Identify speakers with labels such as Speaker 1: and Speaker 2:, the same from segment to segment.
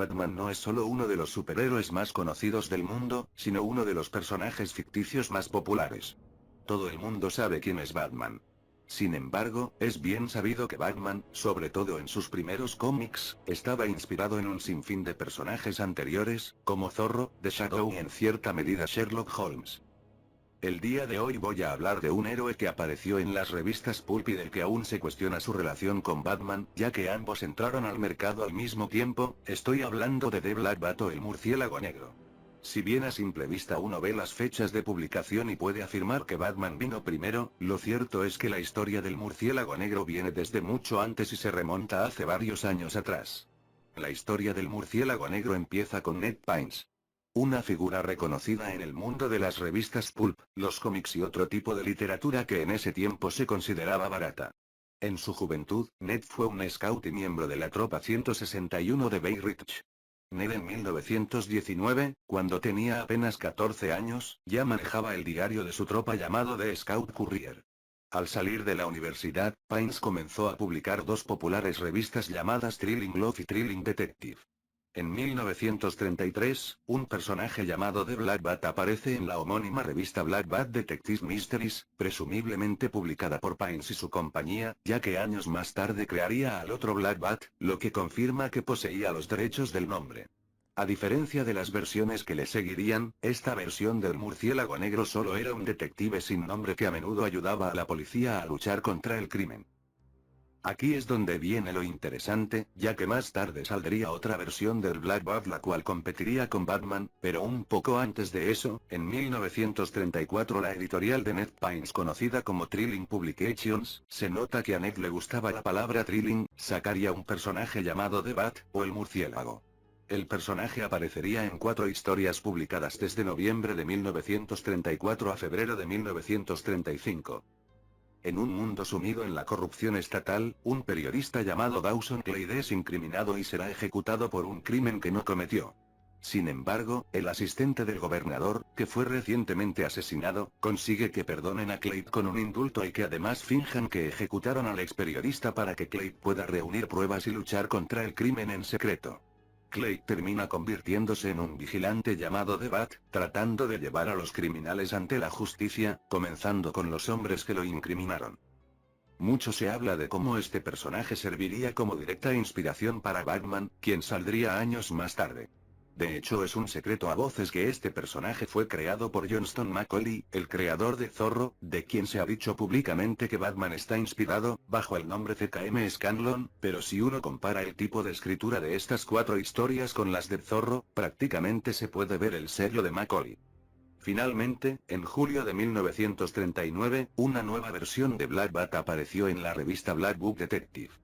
Speaker 1: Batman no es solo uno de los superhéroes más conocidos del mundo, sino uno de los personajes ficticios más populares. Todo el mundo sabe quién es Batman. Sin embargo, es bien sabido que Batman, sobre todo en sus primeros cómics, estaba inspirado en un sinfín de personajes anteriores, como Zorro, The Shadow y en cierta medida Sherlock Holmes. El día de hoy voy a hablar de un héroe que apareció en las revistas pulp y del que aún se cuestiona su relación con Batman, ya que ambos entraron al mercado al mismo tiempo. Estoy hablando de The Black Bat o el murciélago negro. Si bien a simple vista uno ve las fechas de publicación y puede afirmar que Batman vino primero, lo cierto es que la historia del murciélago negro viene desde mucho antes y se remonta hace varios años atrás. La historia del murciélago negro empieza con Ned Pines. Una figura reconocida en el mundo de las revistas pulp, los cómics y otro tipo de literatura que en ese tiempo se consideraba barata. En su juventud, Ned fue un scout y miembro de la tropa 161 de Bay Ridge. Ned en 1919, cuando tenía apenas 14 años, ya manejaba el diario de su tropa llamado The Scout Courier. Al salir de la universidad, Pines comenzó a publicar dos populares revistas llamadas Thrilling Love y Thrilling Detective. En 1933, un personaje llamado The Black Bat aparece en la homónima revista Black Bat Detective Mysteries, presumiblemente publicada por Pines y su compañía, ya que años más tarde crearía al otro Black Bat, lo que confirma que poseía los derechos del nombre. A diferencia de las versiones que le seguirían, esta versión del murciélago negro solo era un detective sin nombre que a menudo ayudaba a la policía a luchar contra el crimen. Aquí es donde viene lo interesante, ya que más tarde saldría otra versión del Black Bat la cual competiría con Batman, pero un poco antes de eso, en 1934 la editorial de Ned Pines conocida como Thrilling Publications, se nota que a Ned le gustaba la palabra thrilling, sacaría un personaje llamado The Bat, o el murciélago. El personaje aparecería en 4 historias publicadas desde noviembre de 1934 a febrero de 1935. En un mundo sumido en la corrupción estatal, un periodista llamado Dawson Clyde es incriminado y será ejecutado por un crimen que no cometió. Sin embargo, el asistente del gobernador, que fue recientemente asesinado, consigue que perdonen a Clyde con un indulto y que además finjan que ejecutaron al ex periodista para que Clyde pueda reunir pruebas y luchar contra el crimen en secreto. Clyde termina convirtiéndose en un vigilante llamado The Bat, tratando de llevar a los criminales ante la justicia, comenzando con los hombres que lo incriminaron. Mucho se habla de cómo este personaje serviría como directa inspiración para Batman, quien saldría años más tarde. De hecho es un secreto a voces que este personaje fue creado por Johnston McCauley, el creador de Zorro, de quien se ha dicho públicamente que Batman está inspirado, bajo el nombre C.K.M. Scanlon, pero si uno compara el tipo de escritura de estas 4 historias con las de Zorro, prácticamente se puede ver el sello de McCauley. Finalmente, en julio de 1939, una nueva versión de Black Bat apareció en la revista Black Book Detective.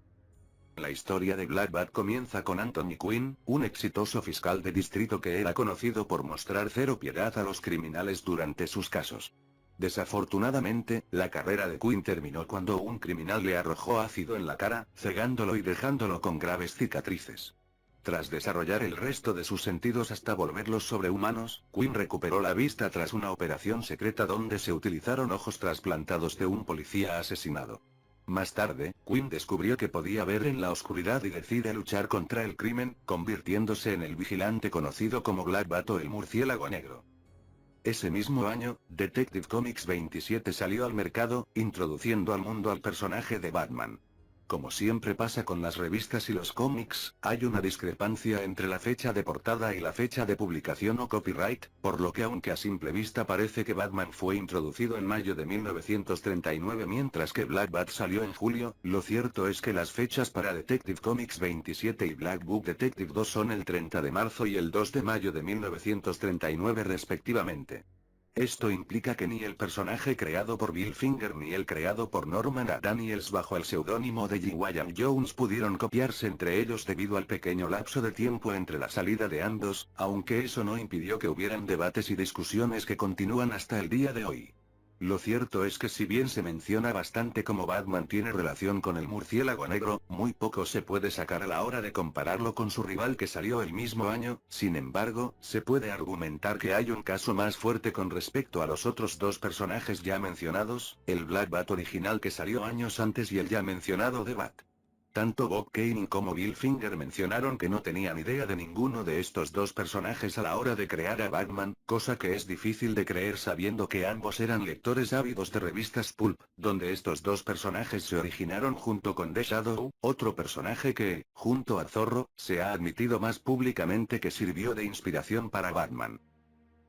Speaker 1: La historia de Black Bat comienza con Anthony Quinn, un exitoso fiscal de distrito que era conocido por mostrar cero piedad a los criminales durante sus casos. Desafortunadamente, la carrera de Quinn terminó cuando un criminal le arrojó ácido en la cara, cegándolo y dejándolo con graves cicatrices. Tras desarrollar el resto de sus sentidos hasta volverlos sobrehumanos, Quinn recuperó la vista tras una operación secreta donde se utilizaron ojos trasplantados de un policía asesinado. Más tarde, Quinn descubrió que podía ver en la oscuridad y decide luchar contra el crimen, convirtiéndose en el vigilante conocido como Black Bat o el murciélago negro. Ese mismo año, Detective Comics 27 salió al mercado, introduciendo al mundo al personaje de Batman. Como siempre pasa con las revistas y los cómics, hay una discrepancia entre la fecha de portada y la fecha de publicación o copyright, por lo que aunque a simple vista parece que Batman fue introducido en mayo de 1939 mientras que Black Bat salió en julio, lo cierto es que las fechas para Detective Comics 27 y Black Book Detective 2 son el 30 de marzo y el 2 de mayo de 1939 respectivamente. Esto implica que ni el personaje creado por Bill Finger ni el creado por Norman A. Daniels bajo el seudónimo de J. William Jones pudieron copiarse entre ellos debido al pequeño lapso de tiempo entre la salida de ambos, aunque eso no impidió que hubieran debates y discusiones que continúan hasta el día de hoy. Lo cierto es que si bien se menciona bastante cómo Batman tiene relación con el murciélago negro, muy poco se puede sacar a la hora de compararlo con su rival que salió el mismo año. Sin embargo, se puede argumentar que hay un caso más fuerte con respecto a los otros dos personajes ya mencionados, el Black Bat original que salió años antes y el ya mencionado The Bat. Tanto Bob Kane como Bill Finger mencionaron que no tenían idea de ninguno de estos dos personajes a la hora de crear a Batman, cosa que es difícil de creer sabiendo que ambos eran lectores ávidos de revistas pulp, donde estos dos personajes se originaron junto con The Shadow, otro personaje que, junto a Zorro, se ha admitido más públicamente que sirvió de inspiración para Batman.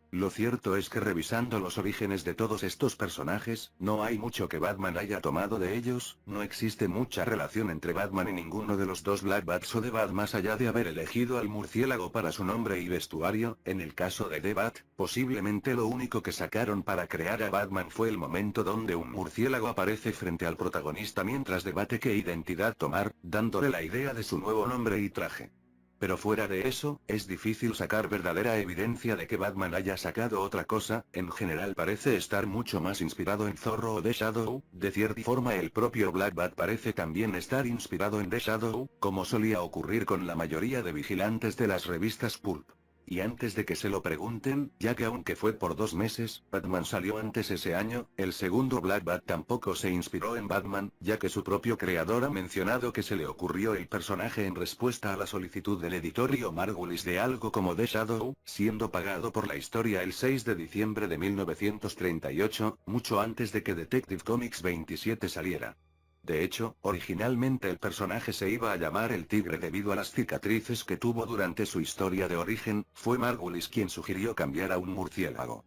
Speaker 1: Lo cierto es que revisando los orígenes de todos estos personajes, no hay mucho que Batman haya tomado de ellos, no existe mucha relación entre Batman y ninguno de los dos Black Bats o The Bat más allá de haber elegido al murciélago para su nombre y vestuario. En el caso de The Bat, posiblemente lo único que sacaron para crear a Batman fue el momento donde un murciélago aparece frente al protagonista mientras debate qué identidad tomar, dándole la idea de su nuevo nombre y traje. Pero fuera de eso, es difícil sacar verdadera evidencia de que Batman haya sacado otra cosa. En general parece estar mucho más inspirado en Zorro o The Shadow. De cierta forma el propio Black Bat parece también estar inspirado en The Shadow, como solía ocurrir con la mayoría de vigilantes de las revistas pulp. Y antes de que se lo pregunten, ya que aunque fue por 2 meses, Batman salió antes ese año, el segundo Black Bat tampoco se inspiró en Batman, ya que su propio creador ha mencionado que se le ocurrió el personaje en respuesta a la solicitud del editorio Margulis de algo como The Shadow, siendo pagado por la historia el 6 de diciembre de 1938, mucho antes de que Detective Comics 27 saliera. De hecho, originalmente el personaje se iba a llamar el Tigre debido a las cicatrices que tuvo durante su historia de origen. Fue Margulis quien sugirió cambiar a un murciélago.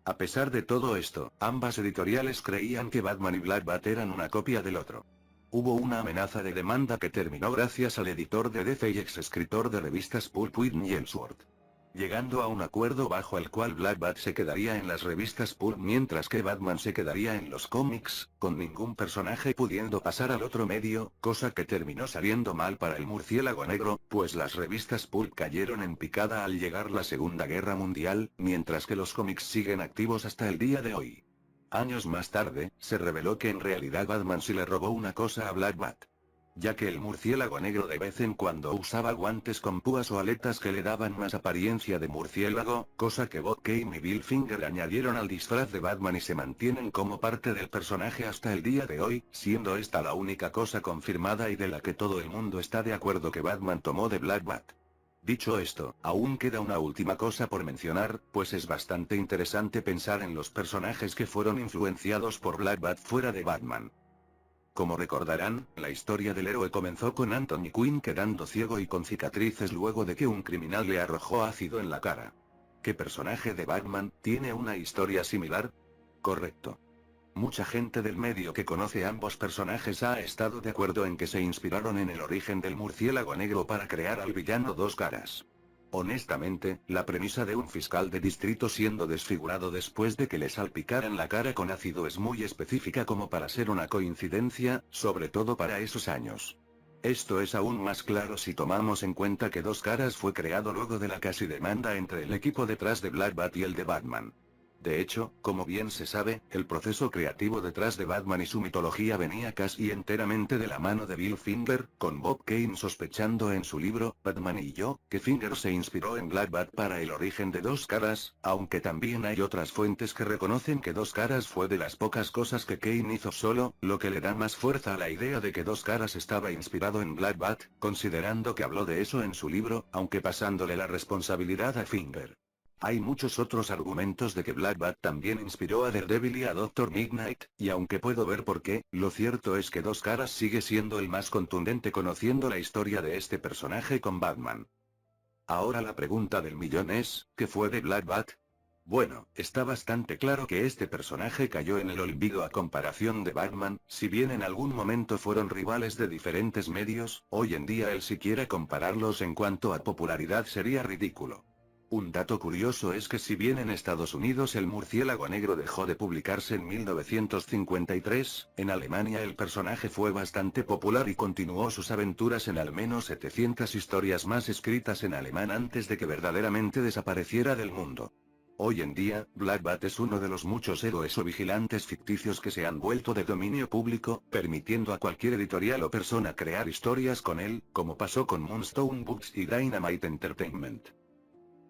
Speaker 1: A pesar de todo esto, ambas editoriales creían que Batman y Black Bat eran una copia del otro. Hubo una amenaza de demanda que terminó gracias al editor de DC y ex escritor de revistas pulp Whitney Ellsworth, llegando a un acuerdo bajo el cual Black Bat se quedaría en las revistas pulp mientras que Batman se quedaría en los cómics, con ningún personaje pudiendo pasar al otro medio, cosa que terminó saliendo mal para el murciélago negro, pues las revistas pulp cayeron en picada al llegar la Segunda Guerra Mundial, mientras que los cómics siguen activos hasta el día de hoy. Años más tarde, se reveló que en realidad Batman sí le robó una cosa a Black Bat, ya que el murciélago negro de vez en cuando usaba guantes con púas o aletas que le daban más apariencia de murciélago, cosa que Bob Kane y Bill Finger añadieron al disfraz de Batman y se mantienen como parte del personaje hasta el día de hoy, siendo esta la única cosa confirmada y de la que todo el mundo está de acuerdo que Batman tomó de Black Bat. Dicho esto, aún queda una última cosa por mencionar, pues es bastante interesante pensar en los personajes que fueron influenciados por Black Bat fuera de Batman. Como recordarán, la historia del héroe comenzó con Anthony Quinn quedando ciego y con cicatrices luego de que un criminal le arrojó ácido en la cara. ¿Qué personaje de Batman tiene una historia similar? Correcto. Mucha gente del medio que conoce ambos personajes ha estado de acuerdo en que se inspiraron en el origen del murciélago negro para crear al villano Dos Caras. Honestamente, la premisa de un fiscal de distrito siendo desfigurado después de que le salpicaran la cara con ácido es muy específica como para ser una coincidencia, sobre todo para esos años. Esto es aún más claro si tomamos en cuenta que Dos Caras fue creado luego de la casi demanda entre el equipo detrás de Black Bat y el de Batman. De hecho, como bien se sabe, el proceso creativo detrás de Batman y su mitología venía casi enteramente de la mano de Bill Finger, con Bob Kane sospechando en su libro, Batman y yo, que Finger se inspiró en Black Bat para el origen de Dos Caras, aunque también hay otras fuentes que reconocen que Dos Caras fue de las pocas cosas que Kane hizo solo, lo que le da más fuerza a la idea de que Dos Caras estaba inspirado en Black Bat, considerando que habló de eso en su libro, aunque pasándole la responsabilidad a Finger. Hay muchos otros argumentos de que Black Bat también inspiró a Daredevil y a Doctor Midnight, y aunque puedo ver por qué, lo cierto es que Dos Caras sigue siendo el más contundente conociendo la historia de este personaje con Batman. Ahora la pregunta del millón es, ¿qué fue de Black Bat? Bueno, está bastante claro que este personaje cayó en el olvido a comparación de Batman, si bien en algún momento fueron rivales de diferentes medios, hoy en día el siquiera compararlos en cuanto a popularidad sería ridículo. Un dato curioso es que si bien en Estados Unidos el murciélago negro dejó de publicarse en 1953, en Alemania el personaje fue bastante popular y continuó sus aventuras en al menos 700 historias más escritas en alemán antes de que verdaderamente desapareciera del mundo. Hoy en día, Black Bat es uno de los muchos héroes o vigilantes ficticios que se han vuelto de dominio público, permitiendo a cualquier editorial o persona crear historias con él, como pasó con Moonstone Books y Dynamite Entertainment.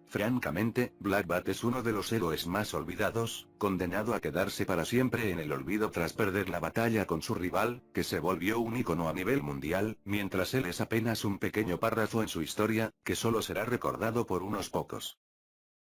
Speaker 1: Francamente, Black Bat es uno de los héroes más olvidados, condenado a quedarse para siempre en el olvido tras perder la batalla con su rival, que se volvió un ícono a nivel mundial, mientras él es apenas un pequeño párrafo en su historia, que solo será recordado por unos pocos.